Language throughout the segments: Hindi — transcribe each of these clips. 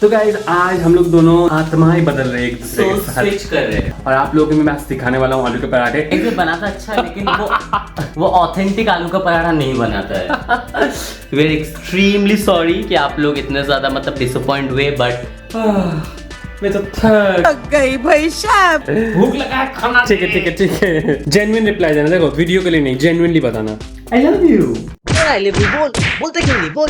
तो गाइज आज हम लोग दोनों आत्माएं बदल रहे हैं एक दूसरे के साथ स्विच कर रहे हैं और आप लोगों को मैं सिखाने वाला हूँ आलू के पराठे। ऐसे बनाता अच्छा है लेकिन वो ऑथेंटिक आलू का पराठा नहीं बनाता है। वी आर एक्सट्रीमली सॉरी कि आप लोग इतने ज्यादा मतलब डिसअपॉइंट हुए, बट मैं तो थक गई भाई साहब। भूख लगा है, खाना ठीक है ठीक है ठीक है। जेन्युइन रिप्लाई देना, देखो वीडियो के लिए नहीं, जेन्युइनली बताना आई लव यू। बोलते क्यों नहीं बोल।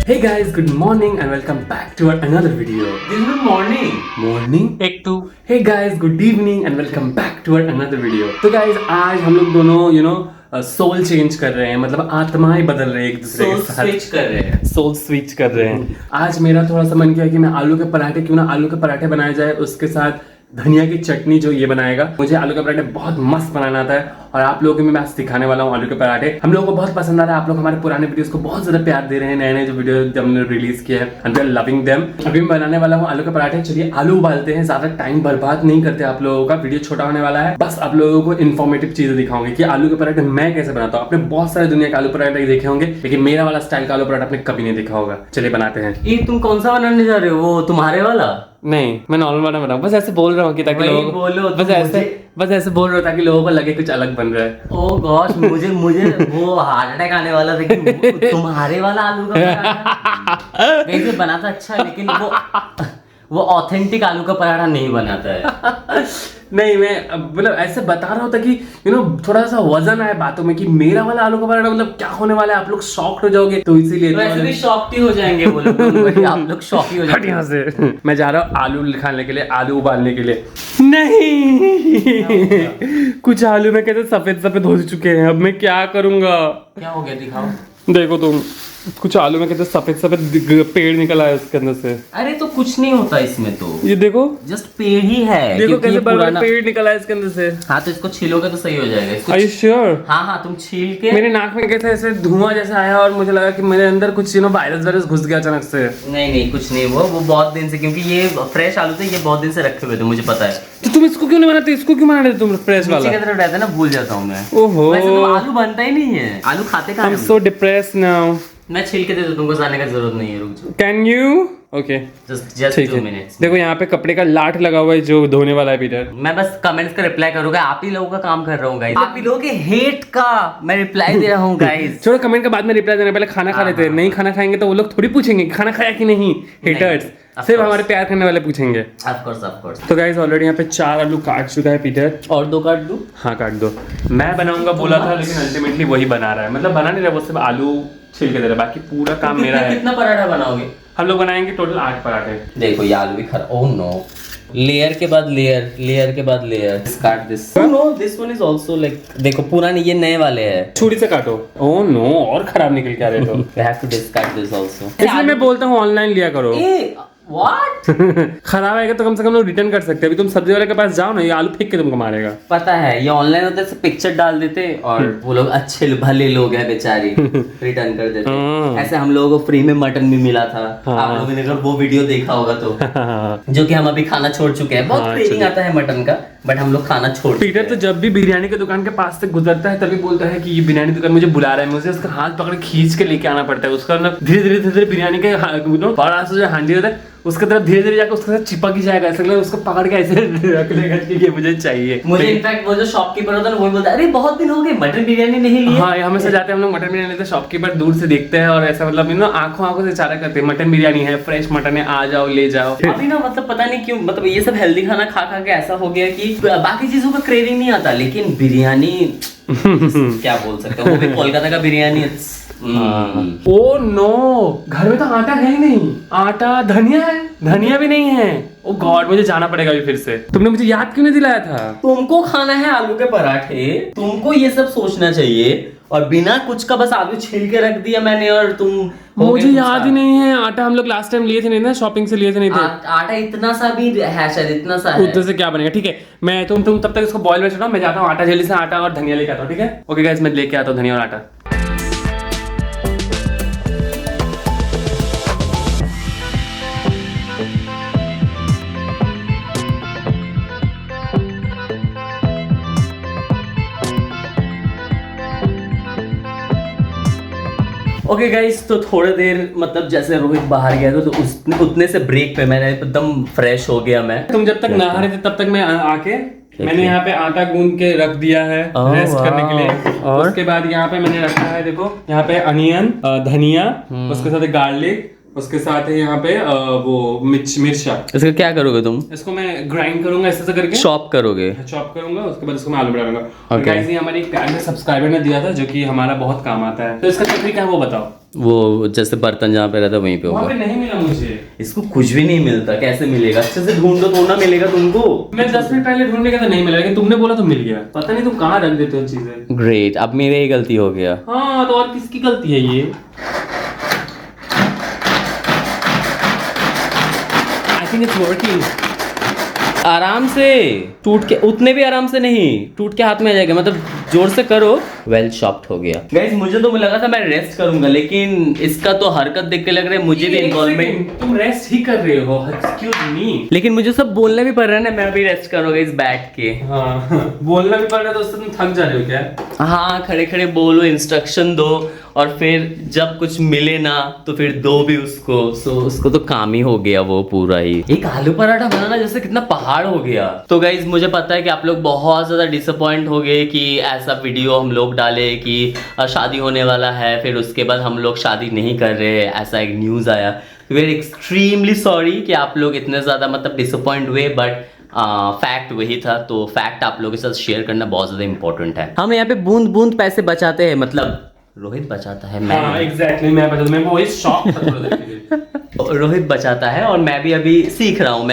Hey guys, good morning and welcome back to our another video. This is morning Morning. एक to. Hey guys, good evening and welcome back to our another video. तो guys आज हम लोग दोनों सोल चेंज कर रहे हैं, मतलब आत्माएं बदल रहे हैं एक दूसरे के साथ। स्विच कर रहे हैं। सोल स्विच कर रहे हैं। आज मेरा थोड़ा सा मन किया कि मैं आलू के पराठे क्यों ना आलू के पराठे बनाए जाए, उसके साथ धनिया की चटनी जो ये बनाएगा। मुझे आलू के पराठे बहुत मस्त बनाना आता है और आप लोगों को मैं आज सिखाने वाला हूँ आलू के पराठे। हम लोगों को बहुत पसंद आ रहा है, आप लोग हमारे पुराने वीडियोस को बहुत ज्यादा प्यार दे रहे हैं, नए नए जो वीडियो हमने रिलीज किए हैं and we are loving them. अभी मैं बनाने वाला हूँ आलू के पराठे। चलिए आलू उबालते हैं, ज्यादा टाइम बर्बाद नहीं करते आप लोगों का। वीडियो छोटा होने वाला है, बस आप लोगों को इन्फॉर्मेटिव चीजें दिखाऊंगे कि आलू के पराठे मैं कैसे बनाता हूँ। आपने बहुत सारे दुनिया के आलू पराठे देखे होंगे लेकिन मेरा वाला स्टाइल का आलू पराठा आपने कभी नहीं देखा होगा। चलिए बनाते हैं। ये तुम कौन सा बनाने जा रहे हो? वो तुम्हारे वाला? नहीं, मैं नॉर्मल वाला बनाऊं, बस ऐसे बोल रहा हूँ कि ताकि वही लोगों बोलो, बस तुम ऐसे बस ऐसे बोल रहा हूँ ताकि लोगों को लगे कुछ अलग बन रहा है। ओ गॉश, मुझे वो हार्ट अटैक आने वाला था कि तुम्हारे वाला आलू का पराठा वैसे बनाता अच्छा है लेकिन वो ऑथेंटिक आलू का पराठा नहीं बनाता है। नहीं, मैं मतलब ऐसे बता रहा हूँ ताकि थोड़ा सा वजन आए बातों में कि मेरा वाला आलू का पराठा मतलब क्या होने वाला है, आप लोग शॉक्ड हो जाओगे। तो इसीलिए तो ऐसे भी शॉक ही हो जाएंगे वो लोग। आप लोग शॉक ही हो हट जाएंगे। यहाँ से। मैं जा रहा हूँ आलू खाने के लिए, आलू उबालने के लिए। नहीं कुछ आलू में कहते सफेद सफेद हो चुके हैं, अब मैं क्या करूंगा? क्या हो गया, दिखाओ। देखो तुम, कुछ आलू में कहते सफेद सफेद पेड़ निकल आया उसके अंदर से। अरे तो कुछ नहीं होता इसमें, तो ये देखो, जस्ट पेड़ ही है। देखो क्योंकि कैसे ये बड़ा पुराना पेड़ निकल आया इसके अंदर से। हाँ, तो इसको छीलोगे तो सही हो जाएगा। इसको Are you sure? हाँ हाँ, तुम छील के। मेरे नाक में कैसे ऐसे धुआं जैसा आया और मुझे लगा कि मेरे अंदर कुछ वायरस घुस गया अचानक से। नहीं कुछ नहीं, वो बहुत दिन से, क्योंकि ये फ्रेश आलू थे, ये बहुत दिन से रखे हुए थे, मुझे पता है। तो तुम इसको क्यों नहीं बनाते? इसको क्यों बना रहे तुम फ्रेश वाला? नीचे की तरफ रहता है ना, भूल जाता हूँ मैं। ओहो, वैसे तो आलू बनता ही नहीं है, आलू खाते कहाँ I'm हैं हम so depressed now. लोग? मैं छील के दे दूँ तुमको, जाने का जरूरत नहीं है, रुक जाओ। Can you? Okay. जस्ट ठीक 2 है। मिनट्स। देखो यहाँ पे कपड़े का लाट लगा हुआ है जो धोने वाला है पीटर। मैं बस कमेंट्स का रिप्लाई करूंगा, आप ही लोगों का काम कर रहा हूँ गाइस। आप ही लोगों के हेट का मैं रिप्लाई दे रहा हूँ गाइस। छोड़ो कमेंट के बाद में रिप्लाई देना, पहले खाना खा लेते हैं। नहीं खाना खाएंगे तो वो लोग थोड़ी पूछेंगे कि खाना खाया कि नहीं। हेटर्स of सिर्फ course. हमारे प्यार करने वाले पूछेंगे। Of course. तो गाइस ऑलरेडी यहाँ पे 4 आलू काट चुका है पीटर। और 2 काट दूँ? हाँ काट दो। मैं बनाऊंगा बोला था लेकिन अल्टीमेटली वही बना रहा है, मतलब बना नहीं रहा, वो सिर्फ आलू छिल के दे रहा है, बाकी पूरा काम मेरा है। कितना पराठा बनाओगे? हम लोग बनाएंगे टोटल 8 पराठे। देखो ये आलू भी खराब। ओह नो, लेयर के बाद लेयर, लेयर के बाद layer. Cut this. Oh no, this one is also like, देखो पुराने ये नए वाले हैं। छुरी से काटो। ओह नो, और खराब निकल के आ रहे तो। We have to discard this also. इसलिए मैं बोलता हूँ ऑनलाइन लिया करो। ए व्हाट? खराब आएगा तो कम से कम लोग रिटर्न कर सकते हैं। अभी तुम सब्जी वाले के पास जाओ ना, ये आलू फेंक के तुमको मारेगा। पता है ये ऑनलाइन होता है, पिक्चर डाल देते और वो लोग अच्छे भले लोग हैं बेचारे, रिटर्न कर देते। ऐसे हम लोगों को फ्री में मटन भी मिला था। आप लोगों ने अगर वो वीडियो देखा होगा तो, जो कि हम अभी खाना छोड़ चुके हैं। बहुत क्रेविंग आता है मटन का, बट हम लोग खाना छोड़ पीटर तो जब भी बिरयानी की दुकान के पास से गुजरता है तभी बोलता है कि ये बिरयानी दुकान मुझे बुला रहा है। मुझे उसका हाथ पकड़ खींच के लेके आना पड़ता है। उसका ना धीरे धीरे बिरयानी के बड़ा सा जो हांडी होता है उसके तरफ धीरे धीरे जाकर उसके साथ चिपक ही जाएगा। ऐसा लगेगा उसको पकड़ के ऐसे रख लेगा कि ये मुझे चाहिए। मुझे इनफैक्ट वो जो शॉपकीपर होता है ना, वो बोलता है अरे बहुत दिन हो गए मटन बिरयानी नहीं ली। हाँ, हमेशा जाते हैं हम लोग मटन बिरयानी लेते हैं, शॉपकीपर दूर से देखते हैं और ऐसा मतलब आंखों से इशारा करते हैं मटन बिरयानी है, फ्रेश मटन है, आ जाओ ले जाओ। अभी ना मतलब पता नहीं क्यों, मतलब ये सब हेल्दी खाना खा खा के ऐसा हो गया कि बाकी चीजों का क्रेविंग नहीं आता, लेकिन बिरयानी क्या बोल सकते हो, वो भी कोलकाता का बिरयानी। ओ नो, घर में तो आटा है ही नहीं। आटा, धनिया है, धनिया भी नहीं है। ओ गॉड, मुझे जाना पड़ेगा अभी फिर से। तुमने मुझे याद क्यों नहीं दिलाया था? तुमको खाना है आलू के पराठे, तुमको ये सब सोचना चाहिए, और बिना कुछ का बस आलू छील के रख दिया मैंने और तुम मुझे याद ही नहीं है। आटा हम लोग लास्ट टाइम लिए थे नहीं ना, शॉपिंग से लिए थे नहीं थे। आटा इतना सा भी है शायद, इतना सा है। उधर से क्या बनेगा? ठीक है, मैं तुम तब तक इसको बॉईल में चढ़ाओ, मैं जाता हूँ आटा जल्दी से आटा और धनिया लेके आता हूँ। ठीक है, ओके गाइस, मैं लेके आता हूँ धनिया और आटा। ओके गाइस, तो थोड़ी देर मतलब जैसे रोहित बाहर गया था तो उतने से ब्रेक पे मैंने एकदम फ्रेश हो गया मैं। तुम जब तक नहा रहे थे तब तक मैं आके मैंने यहाँ पे आटा गूंद के रख दिया है रेस्ट करने के लिए। और उसके बाद यहाँ पे मैंने रखा है, देखो यहाँ पे अनियन, धनिया, उसके साथ गार्लिक, उसके साथ है यहाँ पे वो मिर्चा। इसका क्या करोगे तुम? इसको मैं ग्राइंड करूंगा ऐसे करके, चॉप करोगे? चॉप करूंगा, उसके बाद इसको मैं आलू बनाऊंगा। और गाइस, ये हमारे एक प्यार में सब्सक्राइबर ने दिया था जो कि हमारा बहुत काम आता है। तो इसका तरीका है वो बताओ। वो जैसे बर्तन जहाँ पे रहता है वहीं पे होगा। वहाँ पे नहीं मिला मुझे। इसको कुछ भी नहीं मिलता, कैसे मिलेगा? अच्छे से ढूंढो तो ना मिलेगा तुमको। मैं 10 मिनट पहले ढूंढने का तो नहीं मिला, लेकिन तुमने बोला तो मिल गया। पता नहीं तुम कहाँ रख देते हो चीजें। ग्रेट, अब मेरी ही गलती हो गया। हाँ, तो और किसकी गलती है ये? I think it's working. आराम से टूट के, उतने भी आराम से नहीं, टूट के हाथ में आ जाएगा, मतलब जोर से करो। वेल शॉप्ड हो गया। गाइस, मुझे तो लगा था मैं रेस्ट करूंगा, लेकिन इसका तो हरकत देख के लग रहा है मुझे भी इन्वॉल्वमेंट। तुम रेस्ट ही कर रहे हो, एक्सक्यूज मी। लेकिन मुझे सब बोलना भी पड़ रहा है ना, मैं भी रेस्ट करूंगा इस बैठ के। हाँ, बोलना भी पड़ रहा है तो उससे तुम थक जा रहे हो क्या? हाँ, खड़े खड़े बोलो, इंस्ट्रक्शन दो, और फिर जब कुछ मिले ना तो फिर दो भी उसको। सो उसको तो काम ही हो गया वो पूरा ही। एक आलू पराठा बनाना जैसे कितना पहाड़ हो गया। तो गाइज, मुझे पता है कि आप लोग बहुत ज्यादा डिसअपॉइंट हो गए कि ऐसा वीडियो हम लोग डाले कि शादी होने वाला है, फिर उसके बाद हम लोग शादी नहीं कर रहे, ऐसा एक न्यूज आया। वी आर एक्सट्रीमली सॉरी कि आप लोग इतने ज्यादा मतलब डिसअपॉइंट हुए, बट फैक्ट वही था। तो फैक्ट आप लोगों के साथ शेयर करना बहुत ज्यादा इंपॉर्टेंट है। हम यहाँ पे बूंद बूंद पैसे बचाते हैं, मतलब रोहित बचाता है, मैं हाँ, एग्जैक्टली, मैं बता दूं, मैं वही शॉक था थोड़ा देर के लिए। रोहित बचाता है और मैं भी अभी सीख रहा हूँ,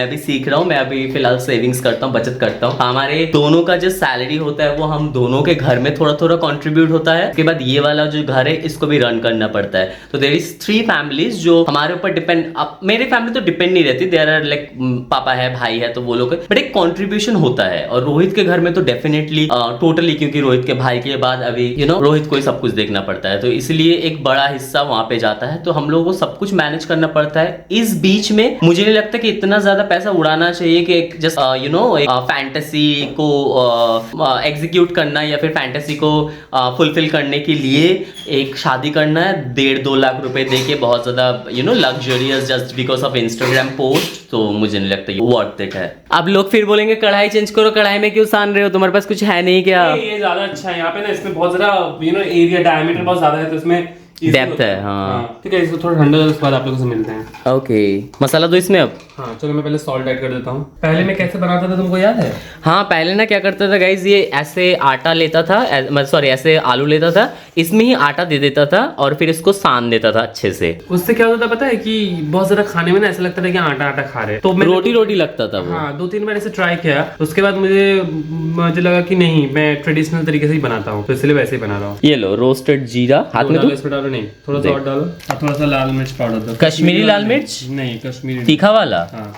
मैं अभी फिलहाल सेविंग्स करता हूँ, बचत करता हूँ। हमारे दोनों का जो सैलरी होता है वो हम दोनों के घर में थोड़ा थोड़ा कंट्रीब्यूट होता है। उसके बाद ये वाला जो घर है इसको भी रन करना पड़ता है। तो देयर इज 3 फैमिलीज जो हमारे ऊपर डिपेंड। मेरी फैमिली तो डिपेंड नहीं रहती, देयर आर लाइक पापा है, भाई है, तो वो लोग, बट एक कॉन्ट्रीब्यूशन होता है। और रोहित के घर में तो डेफिनेटली टोटली, क्योंकि रोहित के भाई के बाद अभी रोहित को ही सब कुछ देखना पड़ता है, तो इसलिए एक बड़ा हिस्सा वहां पे जाता है। तो हम लोगों को सब कुछ मैनेज करना पड़ता है। इस बीच में मुझे नहीं लगता कि इतना ज्यादा पैसा उड़ाना चाहिए कि एक जस्ट एक फैंटेसी को एग्जीक्यूट करना या फिर फैंटेसी को फुलफिल करने के लिए एक शादी करना है 1.5-2 लाख रुपए दे के, बहुत ज्यादा luxurious just because of Instagram post. तो मुझे नहीं लगता ये वर्थ इट है। अब लोग फिर बोलेंगे कढ़ाई चेंज करो, कढ़ाई में क्यों सान रहे हो, तुम्हारे पास कुछ है नहीं क्या? ये ज्यादा अच्छा है यहाँ पे ना, इसमें बहुत ज्यादा एरिया डायमीटर बहुत ज्यादा है, तो इसमें डेप्थ है। हाँ, ठीक है, इसको थोड़ा ठंडा हो, उसके बाद आप लोगों से मिलते हैं। ओके, मसाला दो इसमें अब। हाँ, चलो मैं पहले सॉल्ट ऐड कर देता हूँ। पहले मैं कैसे बनाता था तुमको याद है? हाँ, पहले ना क्या करता था गाइज, ये ऐसे आटा लेता था, सॉरी ऐसे आलू लेता था, इसमें ही आटा दे देता था और फिर इसको सान देता था अच्छे से। उससे क्या होता था पता है कि बहुत ज्यादा खाने में ना ऐसा लगता था कि आटा आटा खा रहे, तो रोटी रोटी लगता था वो। हाँ, 2-3 बार ऐसे ट्राई किया, उसके बाद मुझे लगा कि नहीं, मैं ट्रेडिशनल तरीके से ही बनाता हूँ, तो इसलिए वैसे ही बना रहा हूँ। ये लो रोस्टेड जीरा हाथ में, इसमें डालो नहीं, थोड़ा सा और डालो, और थोड़ा सा लाल मिर्च पाउडर दो। कश्मीरी लाल मिर्च नहीं, कश्मीरी तीखा वाला। हाँ,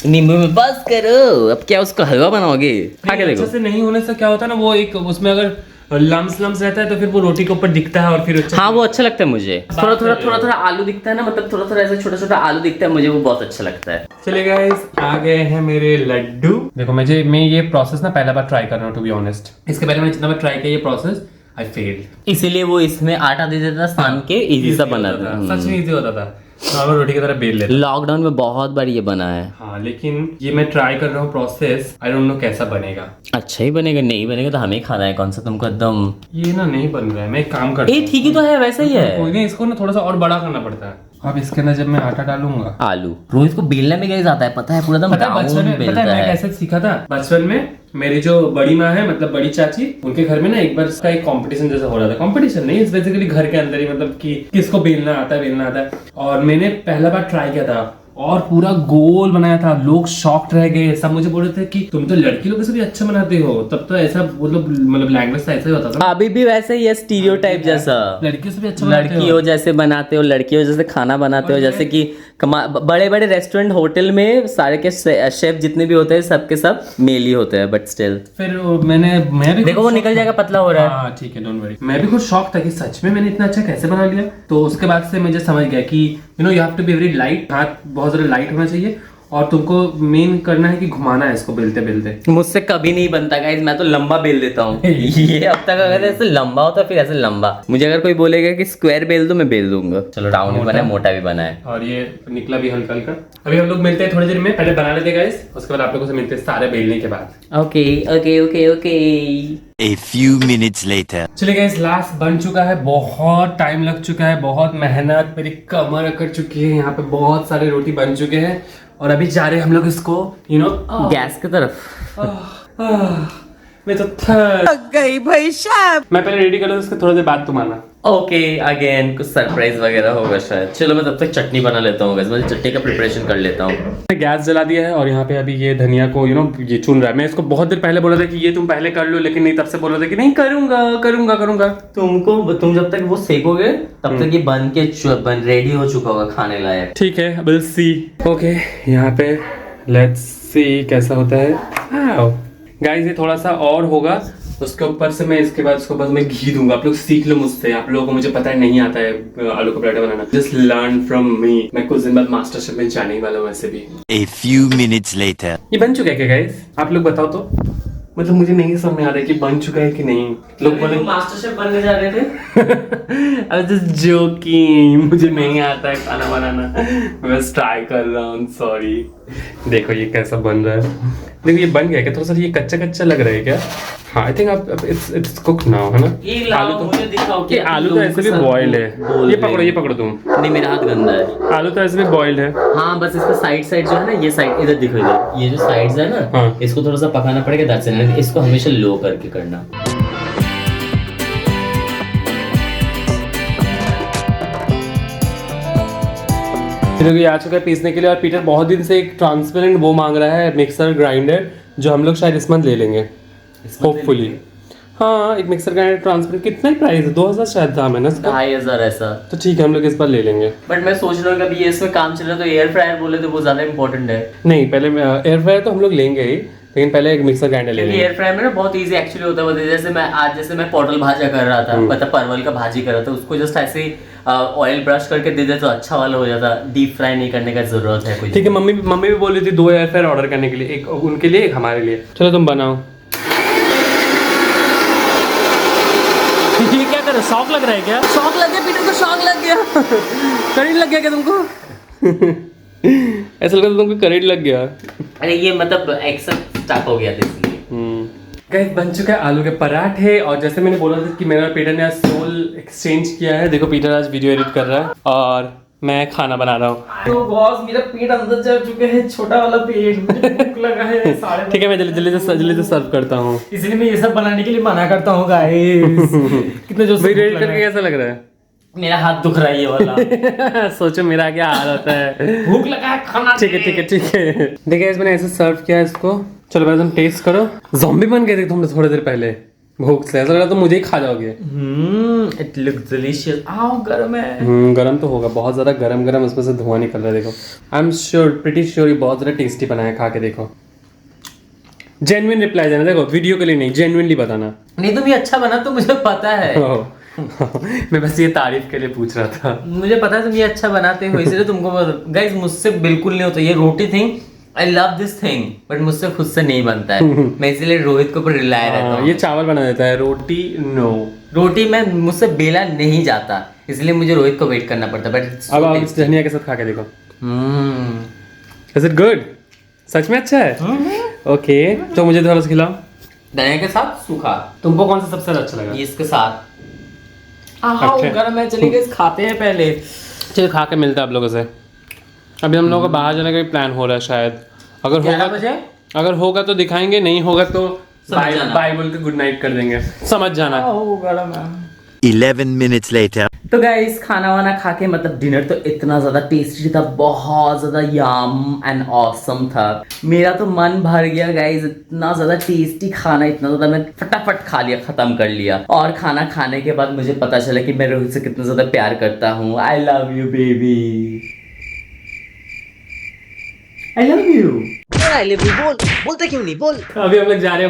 नींबू में बस करो, अब क्या उसका हलवा बनाओगे? खा के देखो। अच्छे से नहीं होने से क्या होता है ना, वो एक उसमें अगर लम्स रहता है तो फिर वो रोटी के ऊपर दिखता है, और फिर हाँ, वो अच्छा लगता है मुझे। थोड़ा आलू दिखता है ना, मतलब थोड़ा ऐसा छोटा छोटा आलू दिखता है, मुझे वो बहुत अच्छा लगता है। चलिए गाइस, आ गए हैं मेरे लड्डू। देखो, मैं ये प्रोसेस ना पहला बार ट्राई कर रहा हूँ, टू बी ऑनेस्ट। इसके पहले मैंने जितना बार ट्राई किया ये प्रोसेस, आई फेल्ड। इसीलिए वो इसमें आटा दे देता, सान के इजी सा बना था। सच में इजी होता था, नॉर्मल रोटी की तरह बेल लेता। लॉकडाउन में बहुत बार ये बना है। हाँ, लेकिन ये मैं ट्राई कर रहा हूँ प्रोसेस, आई डोंट नो कैसा बनेगा। अच्छा ही बनेगा, नहीं बनेगा तो हमें खाना है, कौन सा तुमको एकदम। ये ना नहीं बन रहा है, मैं एक काम करता हूँ। ठीक ही तो है, वैसा ही है। कोई नहीं, इसको ना थोड़ा सा और बड़ा करना पड़ता है। अब इसके अंदर जब मैं आटा डालूंगा, आलू रोहित को बेलने में कैसे आता है पता है, पूरा एकदम राउंड बेलता है। मैं कैसे सीखा था बचपन में, मेरी जो बड़ी माँ है, मतलब बड़ी चाची, उनके घर में ना एक बार इसका एक कंपटीशन जैसा हो रहा था। कंपटीशन नहीं, बेसिकली घर के अंदर ही, मतलब कि किसको बेलना आता है। और मैंने पहला बार ट्राई किया था और पूरा गोल बनाया था। लोग शॉक्ड रह गए, सब मुझे बोल रहे थे कि तुम तो लड़की लोग से भी अच्छा बनाते हो। तब तो ऐसा मतलब लैंग्वेज ऐसा ही होता था। अभी भी वैसे ही है, स्टीरियोटाइप जैसा। लड़कियों से भी अच्छा बनाते हो, लड़कियों जैसे बनाते हो, लड़कियों जैसे खाना बनाते हो, जैसे कि बड़े बड़े रेस्टोरेंट होटल में सारे के शेफ जितने भी होते हैं सबके सब मेल ही होते हैं, बट स्टिल। फिर मैं भी देखो वो निकल जाएगा, पतला हो रहा है। हाँ, ठीक है, डोंट वरी। मैं भी खुद शॉक था कि सच में मैंने इतना अच्छा कैसे बना लिया। तो उसके बाद से मुझे समझ गया कि you have to be very light, हाथ बहुत ज्यादा लाइट होना चाहिए, और तुमको मेन करना है कि घुमाना है इसको बेलते बेलते। मुझसे कभी नहीं बनता गाइस, मैं तो लंबा बेल देता हूँ। ये अब तक अगर ऐसे लंबा होता फिर ऐसे लंबा। मुझे अगर कोई बोलेगा कि स्क्वायर बेल दो, मैं बेल दूंगा। चलो राउंड भी बना है, मोटा भी बना है, और ये निकला भी हल्का हल्का। अभी हम लोग मिलते हैं थोड़ी देर में, पहले बना लेते गाइस, उसके बाद आप लोगों से मिलते हैं सारे बेलने के बाद। Okay okay okay okay. A few minutes later. चलिए गाइस, लास्ट बन चुका है, बहुत टाइम लग चुका है, बहुत मेहनत, मेरी कमर अकड़ चुकी है, यहाँ पे बहुत सारे रोटी बन चुके हैं और अभी जा रहे हैं हम लोग इसको गैस की तरफ। मैं तो थक थक गई भाई साहब। मैं पहले रेडी कर लूँ, उसके थोड़ी देर बाद तुम आना। ओके अगेन कुछ सरप्राइज वगैरह होगा शायद। चलो मैं तब तक चटनी बना लेता हूँ, मैं चटनी का प्रिपरेशन कर लेता हूँ। गैस जला दिया है और यहाँ पे अभी ये धनिया को ये चुन रहा है। मैं इसको बहुत देर पहले बोला था कि ये तुम पहले कर लो, लेकिन नहीं, तब से बोला था कि नहीं करूंगा करूंगा करूंगा। तुम जब तक वो सेकोगे तब तक ये बन रेडी हो चुका होगा खाने लायक। ठीक है, विल सी। ओके, यहाँ पे लेट्स सी कैसा होता है। गाइस ये थोड़ा सा और होगा, उसके ऊपर से मैं इसके बाद उसके ऊपर मैं घी दूंगा। आप लोग सीख लो मुझसे, आप लोगों को मुझे पता है नहीं आता है आलू का पराठा बनाना। Just learn from me. मैं कुछ दिन बाद मास्टर शेफ में जाने वाला हूँ वैसे भी। A few minutes later. ये बन चुका है क्या गाइस? आप लोग बताओ तो, मतलब मुझे नहीं समझ में आ रहा है कि बन चुका है कि नहीं। लोग बोले मास्टर शेफ बनने जा रहे थे। आई जस्ट जोकिंग, मुझे नहीं आता है खाना बनाना, मैं बस ट्राई कर रहा हूँ, सॉरी। देखो ये कैसा बन रहा है, देखो ये बन गया क्या? थोड़ा सा ये कच्चा कच्चा लग रहा है क्या? हाँ आई थिंक आप इट्स कुक्ड नाउ, है ना? आलू तो मुझे दिखाओ कि आलू तो ऐसे भी बॉइल्ड है। ये पकड़ो तुम। नहीं मेरा हाथ गंदा है। आलू तो ऐसे भी बॉइल्ड है। हाँ बस इसका साइड जो है ना, ये साइड इधर दिखो, इधर ये जो साइड्स है ना, हाँ। इसको थोड़ा सा पकाना पड़ेगा, दैट्स इट। इसको हमेशा लो करके करना। ये आ चुका है पीसने के लिए और पीटर बहुत दिन से एक ट्रांसपेरेंट वो मांग रहा है, मिक्सर ग्राइंडर, जो हम लोग शायद इस मंथ ले लेंगे होपफुली। हाँ एक मिक्सर ग्राइंडर ट्रांसपेरेंट, कितना ही प्राइस है? 2000 शायद दाम है ना इसका। 2500 ऐसा। तो ठीक है, हम लोग इस बार ले लेंगे। बट मैं सोच रहा हूँ कि अभी ये इसमें काम चल रहा है तो एयर फ्रायर बोले तो वो ज्यादा इंपॉर्टेंट है। नहीं पहले एयर फ्रायर तो हम लोग लेंगे ही, लेकिन पहले एक मिक्सर ग्राइंडर ले लेंगे। एयर फ्रायर में ना बहुत इजी एक्चुअली होता है। जैसे मैं पोटल भाजा कर रहा था, मतलब परवल का भाजी कर रहा था, उसको जस्ट ऐसे ऑयल ब्रश करके दे दे तो अच्छा वाला हो जाता। डीप फ्राई नहीं करने का जरूरत है कोई। ठीक है, मम्मी भी बोल रही थी 2 एयर फ्रायर ऑर्डर करने के लिए, एक उनके लिए एक हमारे लिए। चलो तुम बनाओ। ये क्या कर रहे हो? शौक लग रहा है क्या? शौक लग गया पीटर को, शौक लग गया। करंट लग गया क्या तुमको? ऐसा लग रहा तुमको करंट लग गया। अरे ये मतलब एक्शन स्टार्ट हो गया था इसलिए। गाइस बन चुका है आलू के पराठे, और जैसे मैंने बोला था कि मेरा पीटर ने आज सोल एक्सचेंज किया है। देखो पीटर आज वीडियो एडिट कर रहा है और मैं खाना बना रहा हूँ। तो बॉस मेरा पेट अंदर जा चुका है, छोटा वाला पेट, मुझे भूख लगा है सारे। ठीक है, मैं जल्दी से सर्व करता हूँ। इसलिए मैं ये सब बनाने के लिए मना करता हूँ गाइस। कितने जो वीडियो एडिट करके कैसा लग रहा है? मेरा हाथ दुख रहा है ये वाला। सोचो मेरा क्या हाल होता है। भूख लगा है, खाना। ठीक है। देखिए मैंने ऐसे सर्व किया है इसको। चलो पहले तुम टेस्ट करो। ज़ॉम्बी बन गए थे तुम थोड़ी देर पहले भूख से, ऐसा लग रहा तो मुझे ही खा जाओगे। It looks delicious. आओ गरम है। गरम तो होगा, बहुत ज्यादा गरम उसमें से धुआं निकल रहा है। देखो I am sure, pretty sure ये बहुत ज्यादा टेस्टी बना है। खा के देखो, जेन्युइन रिप्लाई देना। देखो वीडियो के लिए नहीं, जेन्युइनली बताना। नहीं तुम ये अच्छा बना तो मुझे पता है। मैं बस ये तारीफ के लिए पूछ रहा था। मुझे पता है तुम ये अच्छा बनाते हो, इसलिए तुमको। गाइस मुझसे बिल्कुल नहीं होता ये roti thing. I love this thing but मुझसे खुद से नहीं बनता है। मैं इसलिए रोहित के ऊपर रिलाय रहता हूँ। ये चावल बना देता है, रोटी नो। रोटी में मुझसे बेला नहीं जाता, इसलिए मुझे रोहित को वेट करना पड़ता है। बट अब आप इस धनिया के साथ खा के देखो। Is it good? सच में अच्छा है? ओके तो मुझे थोड़ा सा खिलाओ। धनिया के साथ सूखा। तुमको कौन सा सबसे ज्यादा अच्छा लगा? ये इसके साथ। अच्छा। गरम है, चलिए गाइस खाते हैं पहले। चलिए खा के मिलते हैं आप लोगों से। अभी हम लोगों का बाहर जाने का भी प्लान हो रहा है शायद। अगर होगा तो दिखाएंगे, नहीं होगा तो बाय बोल के गुड नाइट कर देंगे। समझ जाना। 11 minutes later. तो गाइस खाना वाना खा के मतलब डिनर तो इतना ज्यादा टेस्टी था, बहुत ज्यादा यम एंड ऑसम था। मेरा तो मन भर गया गाइस, इतना ज्यादा टेस्टी खाना, इतना ज्यादा मैं फटाफट खा लिया, खत्म कर लिया। और खाना खाने के बाद मुझे पता चला कि मैं रोहित से कितना ज्यादा प्यार करता हूँ। I love you baby, I love you. I love you बोल, बोलते क्यों नहीं बोल। अभी हम लोग जा रहे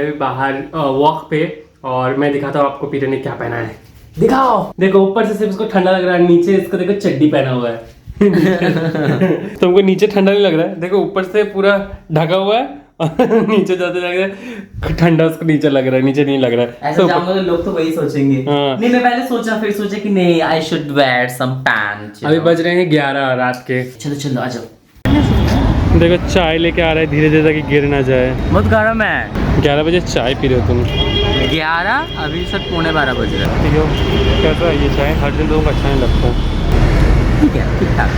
हैं बाहर, वॉक पे, और मैं दिखाता हूँ आपको पीटर ने क्या पहना है। दिखाओ। देखो ऊपर से सिर्फ इसको ठंडा लग रहा है, नीचे इसको देखो चड्डी पहना हुआ है। तुमको नीचे ठंडा नहीं लग रहा है? देखो ऊपर से पूरा ढका हुआ है और नीचे जाते लग रहा है ठंडा, उसको नीचे लग रहा है, नीचे नहीं लग रहा है। ऐसा जाऊंगा तो लोग तो वही सोचेंगे। हाँ। नहीं, मैं पहले सोचा, फिर सोचा कि नहीं, I should wear some pant. अभी बज रहे हैं 11 रात के। चलो चलो आ जाओ। देखो चाय लेके आ रहा है धीरे धीरे ताकि गिर ना जाए। बहुत गर्म है। 11 बजे चाय पी रहे हो तुम? 11, अभी सर 11:15 बज रहा है। पियो। कैसा है ये चाय? हर दिन लोगों को अच्छा नहीं लगता। ठीक है, ठीक ठाक।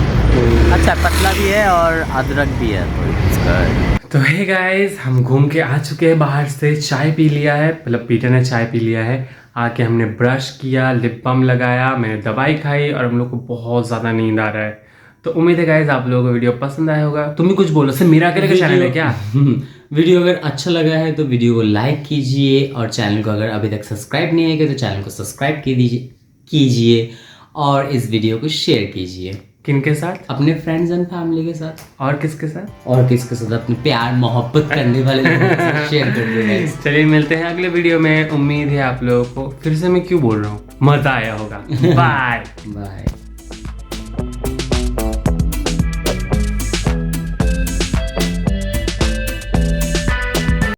अच्छा, पतला भी है और अदरक भी है, तो हे गाइस, हम घूम के आ चुके हैं बाहर से, चाय पी लिया है, मतलब पीटर ने चाय पी लिया है। आके हमने ब्रश किया, लिप बाम लगाया, मैंने दवाई खाई और हम लोग को बहुत ज़्यादा नींद आ रहा है। तो उम्मीद है गाइस आप लोगों को वीडियो पसंद आया होगा। तुम भी कुछ बोलो, सिर्फ मेरा अकेले का चैनल है क्या? वीडियो अगर अच्छा लगा है तो वीडियो को लाइक कीजिए, और चैनल को अगर अभी तक सब्सक्राइब नहीं है तो चैनल को सब्सक्राइब कीजिए और इस वीडियो को शेयर कीजिए। किनके साथ? अपने फ्रेंड्स एंड फैमिली के साथ। और किसके साथ? और किसके साथ? अपने प्यार मोहब्बत करने वाले लोगों के साथ शेयर कर दो। चलिए मिलते हैं अगले वीडियो में। उम्मीद है आप लोगों को, फिर से मैं क्यों बोल रहा हूँ, मजा आया होगा। Bye bye.